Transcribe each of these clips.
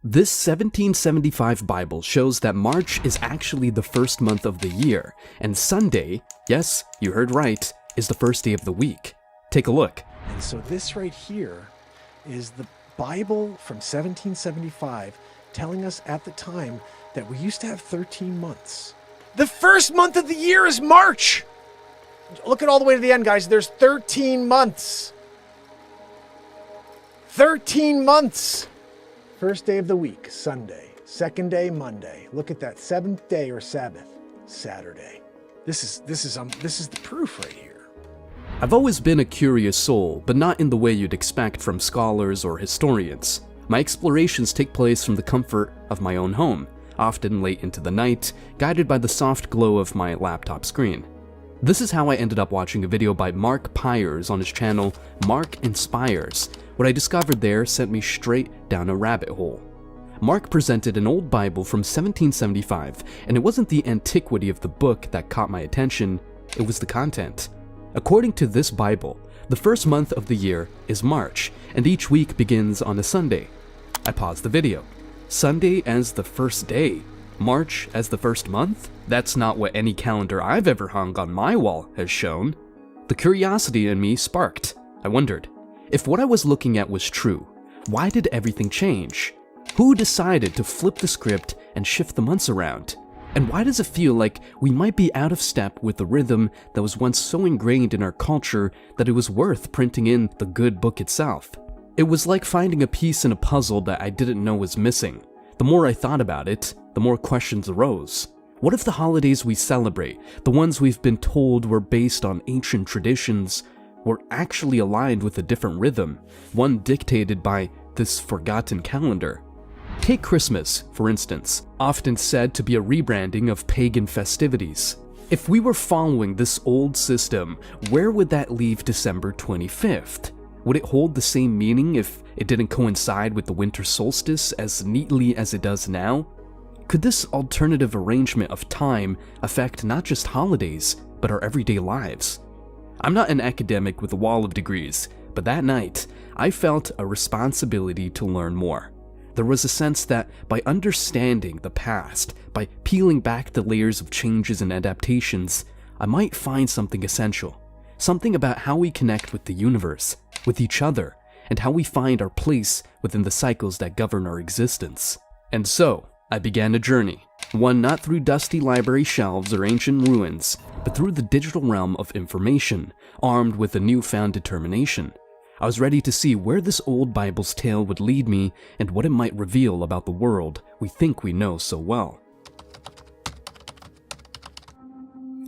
This 1775 Bible shows that March is actually the first month of the year, and Sunday, yes, you heard right, is the first day of the week. Take a look. And so this right here is the Bible from 1775 telling us at the time that we used to have 13 months. The first month of the year is March! Look at all the way to the end, guys. There's 13 months. 13 months! First day of the week, Sunday. Second day, Monday. Look at that. Seventh day or Sabbath, Saturday. This is the proof right here. I've always been a curious soul, but not in the way you'd expect from scholars or historians. My explorations take place from the comfort of my own home, often late into the night, guided by the soft glow of my laptop screen. This is how I ended up watching a video by Mark Pyers on his channel, Mark Inspires. What I discovered there sent me straight down a rabbit hole. Mark presented an old Bible from 1775, and it wasn't the antiquity of the book that caught my attention, it was the content. According to this Bible, the first month of the year is March, and each week begins on a Sunday. I paused the video. Sunday as the first day? March as the first month? That's not what any calendar I've ever hung on my wall has shown. The curiosity in me sparked. I wondered, if what I was looking at was true, why did everything change? Who decided to flip the script and shift the months around? And why does it feel like we might be out of step with the rhythm that was once so ingrained in our culture that it was worth printing in the good book itself? It was like finding a piece in a puzzle that I didn't know was missing. The more I thought about it, the more questions arose. What if the holidays we celebrate, the ones we've been told were based on ancient traditions, were actually aligned with a different rhythm, one dictated by this forgotten calendar? Take Christmas, for instance, often said to be a rebranding of pagan festivities. If we were following this old system, where would that leave December 25th? Would it hold the same meaning if it didn't coincide with the winter solstice as neatly as it does now? Could this alternative arrangement of time affect not just holidays, but our everyday lives? I'm not an academic with a wall of degrees, but that night, I felt a responsibility to learn more. There was a sense that by understanding the past, by peeling back the layers of changes and adaptations, I might find something essential. Something about how we connect with the universe, with each other, and how we find our place within the cycles that govern our existence. And so, I began a journey, one not through dusty library shelves or ancient ruins, but through the digital realm of information, armed with a newfound determination. I was ready to see where this old Bible's tale would lead me and what it might reveal about the world we think we know so well.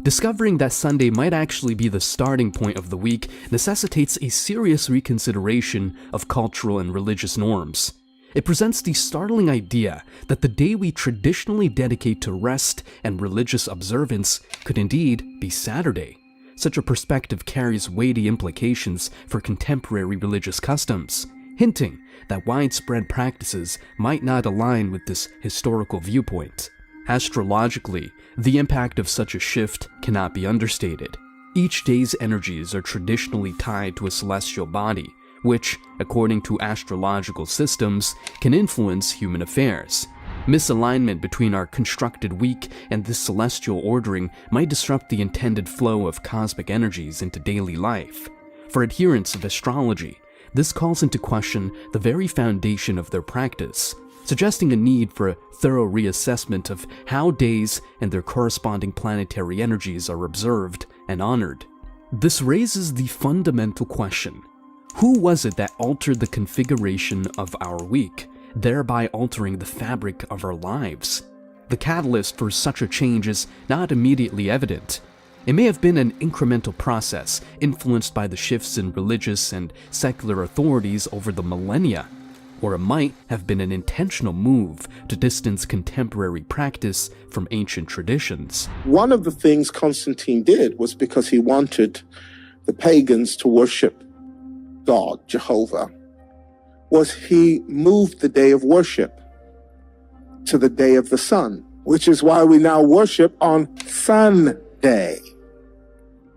Discovering that Sunday might actually be the starting point of the week necessitates a serious reconsideration of cultural and religious norms. It presents the startling idea that the day we traditionally dedicate to rest and religious observance could indeed be Saturday. Such a perspective carries weighty implications for contemporary religious customs, hinting that widespread practices might not align with this historical viewpoint. Astrologically, the impact of such a shift cannot be understated. Each day's energies are traditionally tied to a celestial body, which, according to astrological systems, can influence human affairs. Misalignment between our constructed week and this celestial ordering might disrupt the intended flow of cosmic energies into daily life. For adherents of astrology, this calls into question the very foundation of their practice, suggesting a need for a thorough reassessment of how days and their corresponding planetary energies are observed and honored. This raises the fundamental question: who was it that altered the configuration of our week, thereby altering the fabric of our lives? The catalyst for such a change is not immediately evident. It may have been an incremental process influenced by the shifts in religious and secular authorities over the millennia, or it might have been an intentional move to distance contemporary practice from ancient traditions. One of the things Constantine did was because he wanted the pagans to worship God, Jehovah, was he moved the day of worship to the day of the sun, which is why we now worship on Sunday,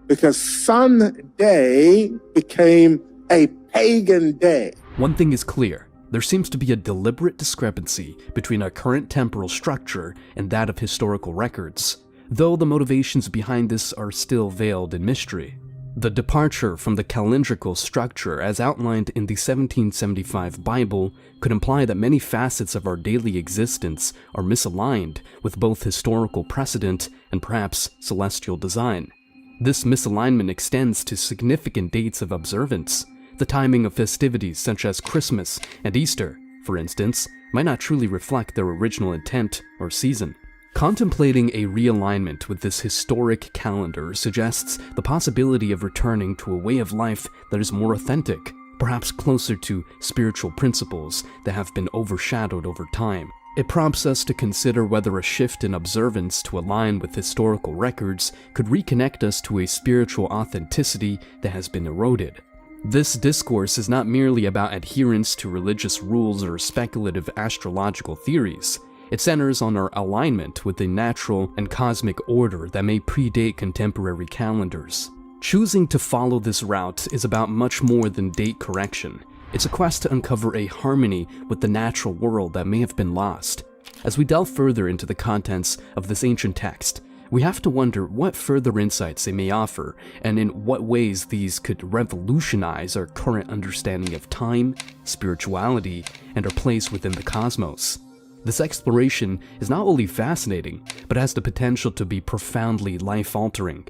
because Sunday became a pagan day. One thing is clear: There seems to be a deliberate discrepancy between our current temporal structure and that of historical records, though the motivations behind this are still veiled in mystery. The departure from the calendrical structure as outlined in the 1775 Bible could imply that many facets of our daily existence are misaligned with both historical precedent and perhaps celestial design. This misalignment extends to significant dates of observance. The timing of festivities such as Christmas and Easter, for instance, might not truly reflect their original intent or season. Contemplating a realignment with this historic calendar suggests the possibility of returning to a way of life that is more authentic, perhaps closer to spiritual principles that have been overshadowed over time. It prompts us to consider whether a shift in observance to align with historical records could reconnect us to a spiritual authenticity that has been eroded. This discourse is not merely about adherence to religious rules or speculative astrological theories. It centers on our alignment with a natural and cosmic order that may predate contemporary calendars. Choosing to follow this route is about much more than date correction. It's a quest to uncover a harmony with the natural world that may have been lost. As we delve further into the contents of this ancient text, we have to wonder what further insights they may offer and in what ways these could revolutionize our current understanding of time, spirituality, and our place within the cosmos. This exploration is not only fascinating, but has the potential to be profoundly life-altering.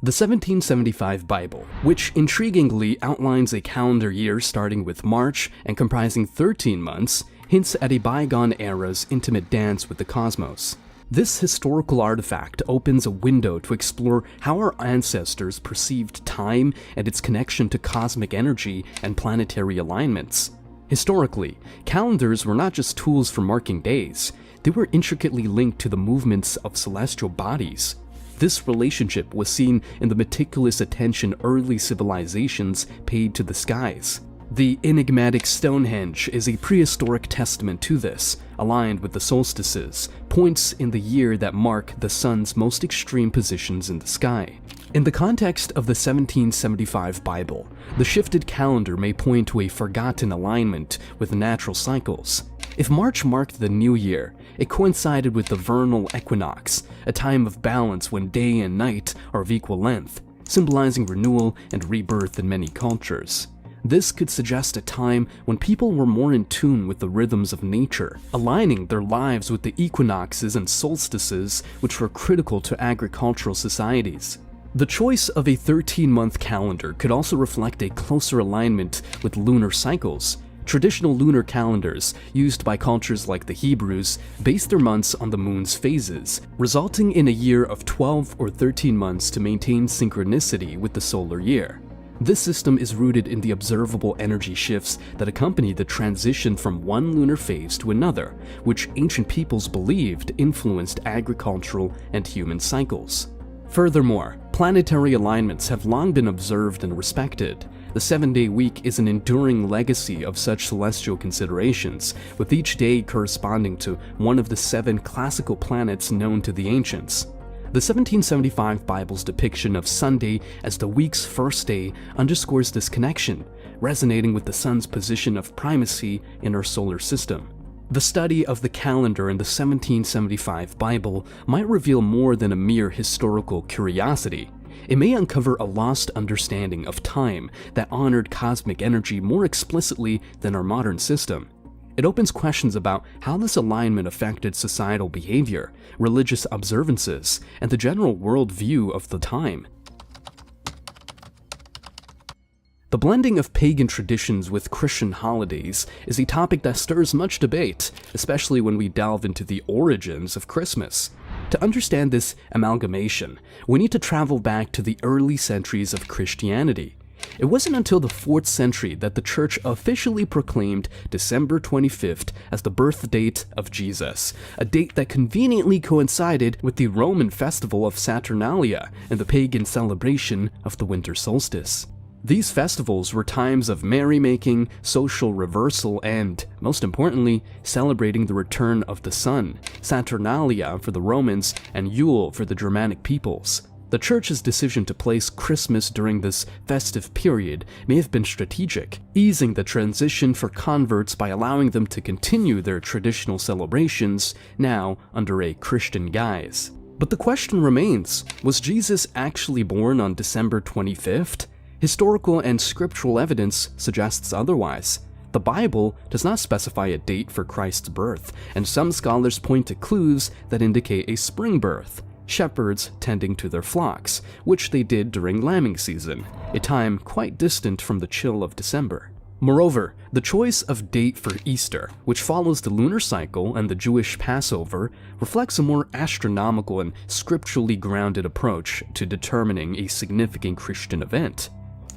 The 1775 Bible, which intriguingly outlines a calendar year starting with March and comprising 13 months, hints at a bygone era's intimate dance with the cosmos. This historical artifact opens a window to explore how our ancestors perceived time and its connection to cosmic energy and planetary alignments. Historically, calendars were not just tools for marking days, they were intricately linked to the movements of celestial bodies. This relationship was seen in the meticulous attention early civilizations paid to the skies. The enigmatic Stonehenge is a prehistoric testament to this, aligned with the solstices, points in the year that mark the sun's most extreme positions in the sky. In the context of the 1775 Bible, the shifted calendar may point to a forgotten alignment with natural cycles. If March marked the new year, it coincided with the vernal equinox, a time of balance when day and night are of equal length, symbolizing renewal and rebirth in many cultures. This could suggest a time when people were more in tune with the rhythms of nature, aligning their lives with the equinoxes and solstices which were critical to agricultural societies. The choice of a 13-month calendar could also reflect a closer alignment with lunar cycles. Traditional lunar calendars, used by cultures like the Hebrews, based their months on the moon's phases, resulting in a year of 12 or 13 months to maintain synchronicity with the solar year. This system is rooted in the observable energy shifts that accompany the transition from one lunar phase to another, which ancient peoples believed influenced agricultural and human cycles. Furthermore, planetary alignments have long been observed and respected. The 7-day week is an enduring legacy of such celestial considerations, with each day corresponding to one of the 7 classical planets known to the ancients. The 1775 Bible's depiction of Sunday as the week's first day underscores this connection, resonating with the sun's position of primacy in our solar system. The study of the calendar in the 1775 Bible might reveal more than a mere historical curiosity. It may uncover a lost understanding of time that honored cosmic energy more explicitly than our modern system. It opens questions about how this alignment affected societal behavior, religious observances, and the general worldview of the time. The blending of pagan traditions with Christian holidays is a topic that stirs much debate, especially when we delve into the origins of Christmas. To understand this amalgamation, we need to travel back to the early centuries of Christianity. It wasn't until the 4th century that the Church officially proclaimed December 25th as the birth date of Jesus, a date that conveniently coincided with the Roman festival of Saturnalia and the pagan celebration of the winter solstice. These festivals were times of merrymaking, social reversal, and, most importantly, celebrating the return of the sun, Saturnalia for the Romans and Yule for the Germanic peoples. The church's decision to place Christmas during this festive period may have been strategic, easing the transition for converts by allowing them to continue their traditional celebrations, now under a Christian guise. But the question remains, was Jesus actually born on December 25th? Historical and scriptural evidence suggests otherwise. The Bible does not specify a date for Christ's birth, and some scholars point to clues that indicate a spring birth. Shepherds tending to their flocks, which they did during lambing season, a time quite distant from the chill of December. Moreover, the choice of date for Easter, which follows the lunar cycle and the Jewish Passover, reflects a more astronomical and scripturally grounded approach to determining a significant Christian event.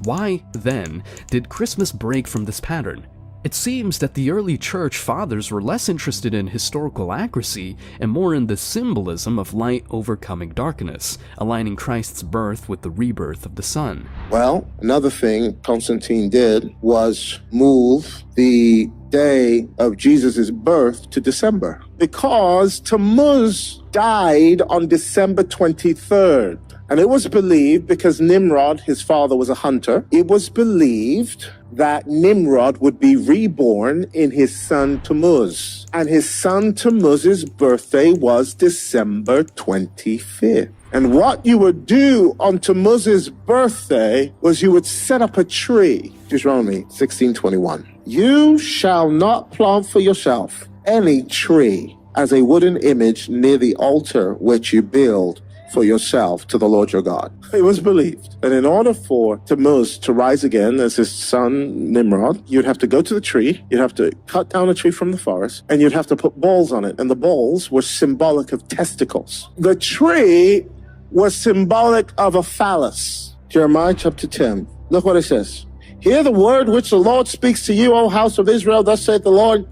Why, then, did Christmas break from this pattern? It seems that the early church fathers were less interested in historical accuracy and more in the symbolism of light overcoming darkness, aligning Christ's birth with the rebirth of the sun. Well, another thing Constantine did was move the day of Jesus' birth to December, because Tammuz died on December 23rd. And it was believed, because Nimrod, his father, was a hunter, it was believed that Nimrod would be reborn in his son Tammuz. And his son Tammuz's birthday was December 25th. And what you would do on Tammuz's birthday was you would set up a tree. Deuteronomy 16:21. You shall not plant for yourself any tree as a wooden image near the altar which you build for yourself to the Lord your God. It was believed that in order for Tammuz to rise again as his son Nimrod, you'd have to go to the tree, you'd have to cut down a tree from the forest, and you'd have to put balls on it. And the balls were symbolic of testicles. The tree was symbolic of a phallus. Jeremiah chapter 10. Look what it says. Hear the word which the Lord speaks to you, O house of Israel. Thus saith the Lord.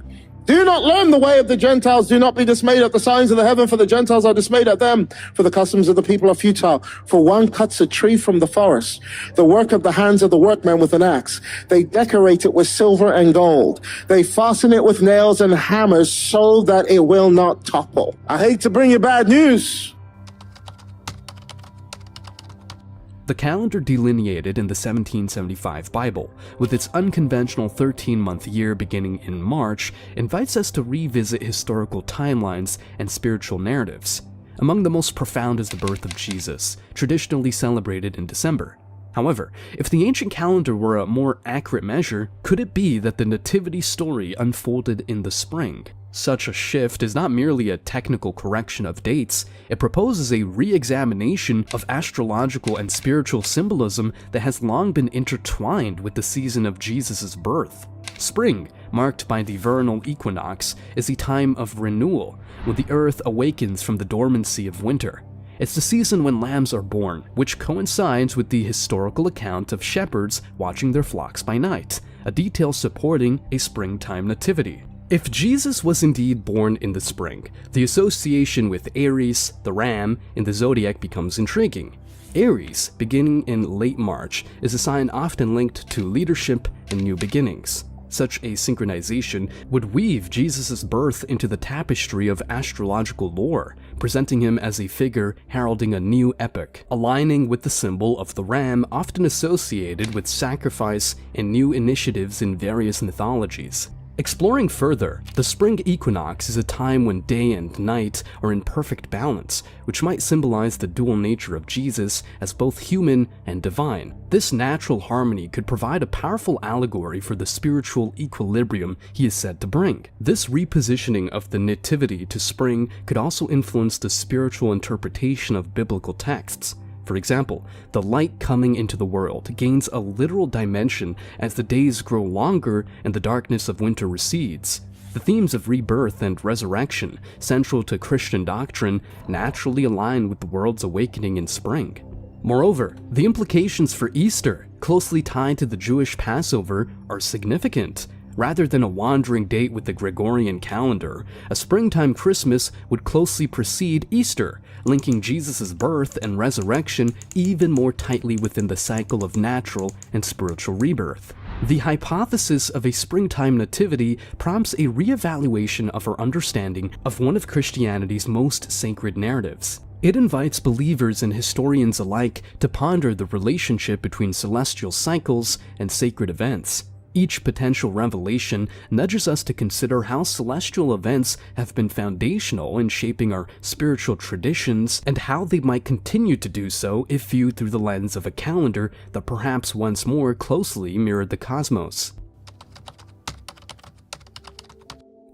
Do not learn the way of the Gentiles. Do not be dismayed at the signs of the heaven, for the Gentiles are dismayed at them. For the customs of the people are futile. For one cuts a tree from the forest, the work of the hands of the workman with an axe. They decorate it with silver and gold. They fasten it with nails and hammers so that it will not topple. I hate to bring you bad news. The calendar delineated in the 1775 Bible, with its unconventional 13-month year beginning in March, invites us to revisit historical timelines and spiritual narratives. Among the most profound is the birth of Jesus, traditionally celebrated in December. However, if the ancient calendar were a more accurate measure, could it be that the nativity story unfolded in the spring? Such a shift is not merely a technical correction of dates, it proposes a re-examination of astrological and spiritual symbolism that has long been intertwined with the season of Jesus' birth. Spring, marked by the vernal equinox, is a time of renewal, when the earth awakens from the dormancy of winter. It's the season when lambs are born, which coincides with the historical account of shepherds watching their flocks by night, a detail supporting a springtime nativity. If Jesus was indeed born in the spring, the association with Aries, the ram, in the zodiac becomes intriguing. Aries, beginning in late March, is a sign often linked to leadership and new beginnings. Such a synchronization would weave Jesus' birth into the tapestry of astrological lore, presenting him as a figure heralding a new epoch, aligning with the symbol of the ram often associated with sacrifice and new initiatives in various mythologies. Exploring further, the spring equinox is a time when day and night are in perfect balance, which might symbolize the dual nature of Jesus as both human and divine. This natural harmony could provide a powerful allegory for the spiritual equilibrium he is said to bring. This repositioning of the nativity to spring could also influence the spiritual interpretation of biblical texts. For example, the light coming into the world gains a literal dimension as the days grow longer and the darkness of winter recedes. The themes of rebirth and resurrection, central to Christian doctrine, naturally align with the world's awakening in spring. Moreover, the implications for Easter, closely tied to the Jewish Passover, are significant. Rather than a wandering date with the Gregorian calendar, a springtime Christmas would closely precede Easter, linking Jesus' birth and resurrection even more tightly within the cycle of natural and spiritual rebirth. The hypothesis of a springtime nativity prompts a reevaluation of our understanding of one of Christianity's most sacred narratives. It invites believers and historians alike to ponder the relationship between celestial cycles and sacred events. Each potential revelation nudges us to consider how celestial events have been foundational in shaping our spiritual traditions and how they might continue to do so if viewed through the lens of a calendar that perhaps once more closely mirrored the cosmos.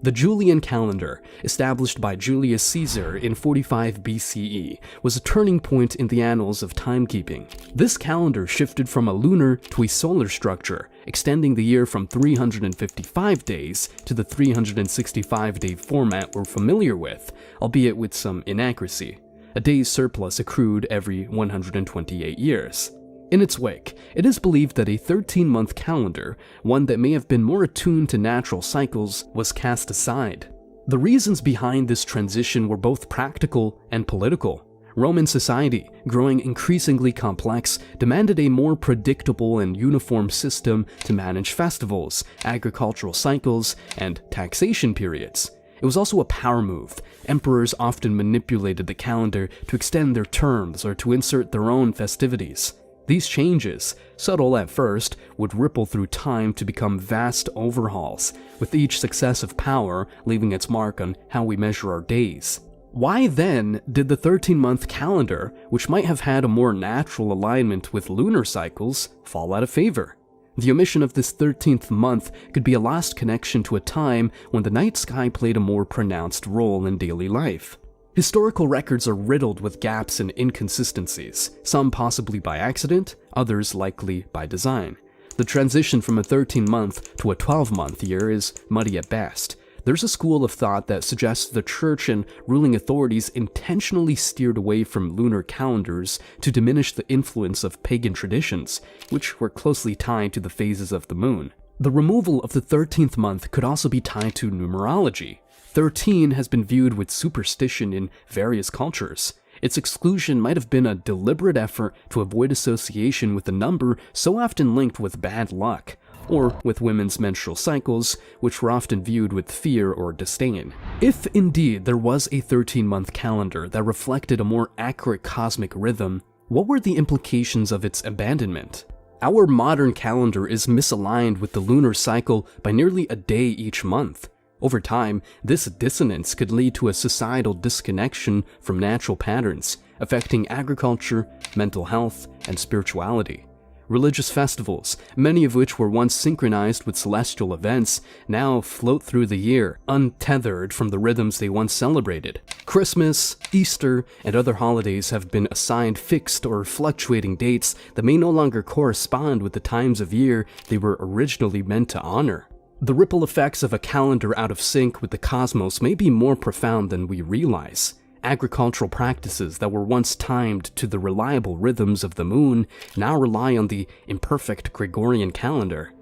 The Julian calendar, established by Julius Caesar in 45 BCE, was a turning point in the annals of timekeeping. This calendar shifted from a lunar to a solar structure, extending the year from 355 days to the 365-day format we're familiar with, albeit with some inaccuracy. A day's surplus accrued every 128 years. In its wake, it is believed that a 13-month calendar, one that may have been more attuned to natural cycles, was cast aside. The reasons behind this transition were both practical and political. Roman society, growing increasingly complex, demanded a more predictable and uniform system to manage festivals, agricultural cycles, and taxation periods. It was also a power move. Emperors often manipulated the calendar to extend their terms or to insert their own festivities. These changes, subtle at first, would ripple through time to become vast overhauls, with each successive power leaving its mark on how we measure our days. Why then did the 13-month calendar, which might have had a more natural alignment with lunar cycles, fall out of favor? The omission of this 13th month could be a lost connection to a time when the night sky played a more pronounced role in daily life. Historical records are riddled with gaps and inconsistencies, some possibly by accident, others likely by design. The transition from a 13-month to a 12-month year is muddy at best. There's a school of thought that suggests the church and ruling authorities intentionally steered away from lunar calendars to diminish the influence of pagan traditions, which were closely tied to the phases of the moon. The removal of the 13th month could also be tied to numerology. 13 has been viewed with superstition in various cultures. Its exclusion might have been a deliberate effort to avoid association with a number so often linked with bad luck, or with women's menstrual cycles, which were often viewed with fear or disdain. If indeed there was a 13-month calendar that reflected a more accurate cosmic rhythm, what were the implications of its abandonment? Our modern calendar is misaligned with the lunar cycle by nearly a day each month. Over time, this dissonance could lead to a societal disconnection from natural patterns, affecting agriculture, mental health, and spirituality. Religious festivals, many of which were once synchronized with celestial events, now float through the year, untethered from the rhythms they once celebrated. Christmas, Easter, and other holidays have been assigned fixed or fluctuating dates that may no longer correspond with the times of year they were originally meant to honor. The ripple effects of a calendar out of sync with the cosmos may be more profound than we realize. Agricultural practices that were once timed to the reliable rhythms of the moon now rely on the imperfect Gregorian calendar.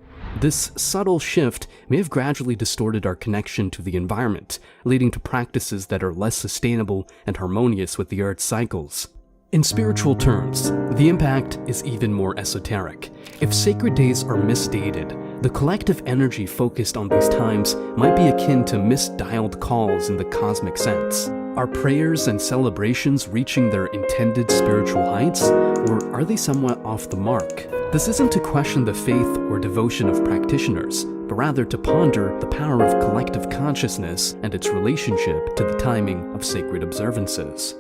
This subtle shift may have gradually distorted our connection to the environment, leading to practices that are less sustainable and harmonious with the Earth's cycles. In spiritual terms, the impact is even more esoteric. If sacred days are misdated, the collective energy focused on these times might be akin to misdialed calls in the cosmic sense. Are prayers and celebrations reaching their intended spiritual heights, or are they somewhat off the mark? This isn't to question the faith or devotion of practitioners, but rather to ponder the power of collective consciousness and its relationship to the timing of sacred observances.